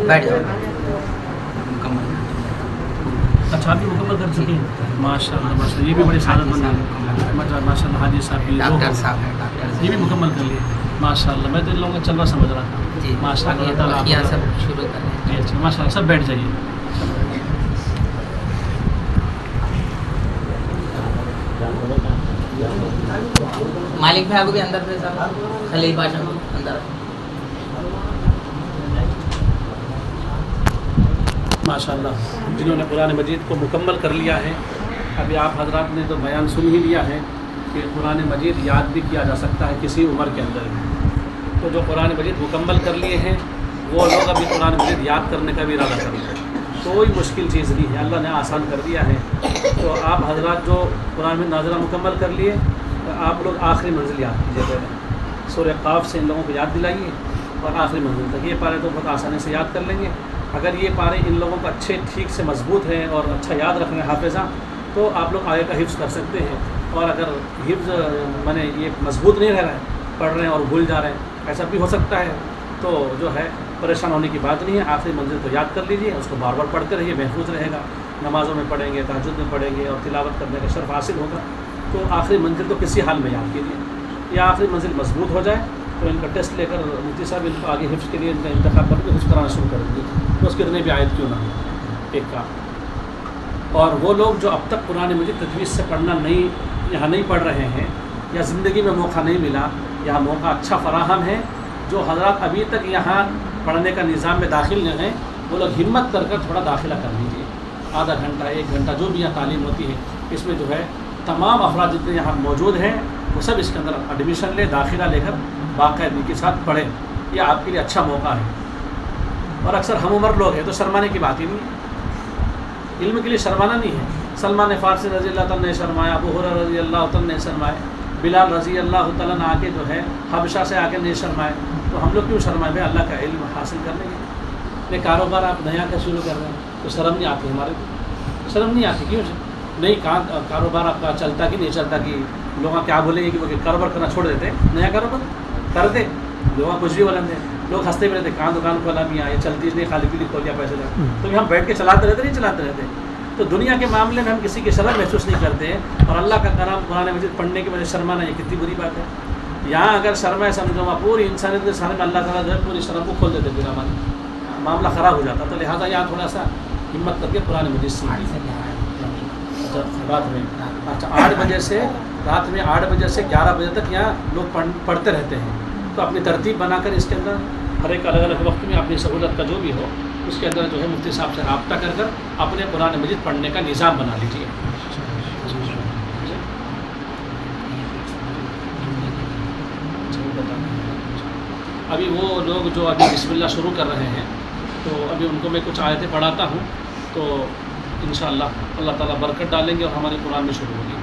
بیٹھ جاؤ مکمل. اچھا آپ بھی مکمل کر چکے ہیں. ماشاء اللہ ماشاء اللہ, یہ بھی بڑے سعادت مند ہیں ماشاء اللہ. حاجی صاحب بھی ڈاکٹر صاحب ہیں یہ بھی مکمل کر لیے ماشاء اللہ. میں تو ان لوگوں کا چلوا سمجھ رہا تھا. جی ماشاء اللہ یہ تعالیٰ یہاں سب شروع کر رہے ہیں. جی اچھا ماشاء اللہ. سب بیٹھ جائیے. مالک بھائی کو بھی اندر تھے صاحب, خلیل بادشاہ کو اندر. ماشاء اللہ جنہوں نے قرآن مجید کو مکمل کر لیا ہے. ابھی آپ حضرات نے تو بیان سن ہی لیا ہے کہ قرآن مجید یاد بھی کیا جا سکتا ہے کسی عمر کے اندر بھی. تو جو قرآن مجید مکمل کر لیے ہیں وہ لوگ ابھی قرآن مجید یاد کرنے کا بھی ارادہ کریں. کوئی مشکل چیز نہیں ہے, اللہ نے آسان کر دیا ہے. تو آپ حضرات جو قرآن میں نازلہ مکمل کر لیے, آپ لوگ آخری منزل یاد کیجیے. پہلے سورہ قاف سے ان لوگوں کو یاد دلائیے اور آخری منزل تک. یہ پارے تو بہت آسانی سے یاد کر لیں گے. اگر یہ پارے ان لوگوں کو اچھے ٹھیک سے مضبوط ہیں اور اچھا یاد رکھ رہے ہیں حافظہ, تو آپ لوگ آگے کا حفظ کر سکتے ہیں. اور اگر حفظ یہ مضبوط نہیں رہ رہا ہے, پڑھ رہے ہیں اور بھول جا رہے ہیں, ایسا بھی ہو سکتا ہے, تو جو ہے پریشان ہونے کی بات نہیں ہے. آخری منزل کو یاد کر لیجیے, اس کو بار بار پڑھتے رہیے, محفوظ رہے گا. نمازوں میں پڑھیں گے, تہجد میں پڑھیں گے اور تلاوت کرنے کا شرف حاصل ہوگا. تو آخری منزل تو کسی حال میں یاد کیجیے. یا آخری منزل مضبوط ہو جائے تو ان کا ٹیسٹ لے کر مفتی صاحب ان کو آگے حفظ کے لیے ان کا انتخاب کر کے حفظ کرانا شروع کر دیں گے. تو اس کتنے بھی آیت کیوں نہ ہو ایک کا. اور وہ لوگ جو اب تک قرآن مجید تجویز سے پڑھنا یہاں نہیں پڑھ رہے ہیں, یا زندگی میں موقع نہیں ملا, یہاں موقع اچھا فراہم ہے, جو حضرات ابھی تک یہاں پڑھنے کا نظام میں داخل نہیں ہیں, وہ لوگ ہمت کر تھوڑا داخلہ کر لیجیے. آدھا گھنٹہ 1 گھنٹہ جو بھی یہاں تعلیم ہوتی ہے, اس میں جو ہے تمام افراد جتنے یہاں موجود ہیں وہ سب اس کے اندر ایڈمیشن لے, داخلہ لے کر باقاعدگی کے ساتھ پڑھیں. یہ آپ کے لیے اچھا موقع ہے. اور اکثر ہم عمر لوگ ہیں تو شرمانے کی بات ہی نہیں ہے. علم کے لیے شرمانا نہیں ہے. سلمان فارسی رضی اللہ تعالیٰ نے شرمایا, ابو ہریرہ رضی اللہ تعالیٰ نے شرمایا, بلال رضی اللہ تعالیٰ نے آ کے جو ہے حبشہ سے آ کے نہیں شرمائے. تو ہم لوگ کیوں شرمائے بھائی؟ اللہ کا علم حاصل کر لیں گے. یہ کاروبار آپ نیا کا شروع کر رہے ہیں تو شرم نہیں آتی ہمارے کو, شرم نہیں آتی. کیوں نہیں کاروبار آپ کا چلتا کہ نہیں چلتا, کہ لوگ کیا بولیں گے کہ وہ کاروبار کرنا چھوڑ دیتے ہیں, نیا کاروبار کر دے, لوگ کچھ بھی بولیں دے, لوگ ہنستے بھی رہتے, کہاں دکان کھولا بھی یہ چلتی نہیں, خالی پیلی کھول دیا پیسے لگا. تو ہم بیٹھ کے چلاتے رہتے نہیں چلاتے رہتے. تو دنیا کے معاملے میں ہم کسی کی شرم محسوس نہیں کرتے ہیں, اور اللہ کا کلام قرآن مجید پڑھنے کی وجہ سے شرمانا یہ کتنی بری بات ہے. یہاں اگر شرم ہے سمجھو پوری انسانیت کے سامنے میں اللہ تعالیٰ جو ہے پوری شرم کو کھول دیتے, پھر ہمارا معاملہ خراب ہو جاتا. تو لہٰذا یہاں تھوڑا سا ہمت کر کے قرآن مجید سیکھیے. رات میں اچھا 8 بجے سے رات میں 8 بجے سے 11 بجے تک یہاں لوگ پڑھتے رہتے ہیں. تو اپنی ترتیب بنا کر اس کے اندر ہر ایک الگ الگ وقت میں اپنی سہولت کا جو بھی ہو اس کے اندر جو ہے مفتی صاحب سے رابطہ کر اپنے قرآن مجید پڑھنے کا نظام بنا لیجیے. ابھی وہ لوگ جو ابھی بسم اللہ شروع کر رہے ہیں تو ابھی ان کو میں کچھ آیتیں پڑھاتا ہوں, تو انشاءاللہ اللہ تعالیٰ برکت ڈالیں گے اور ہمارے قرآن میں شروع ہوگی.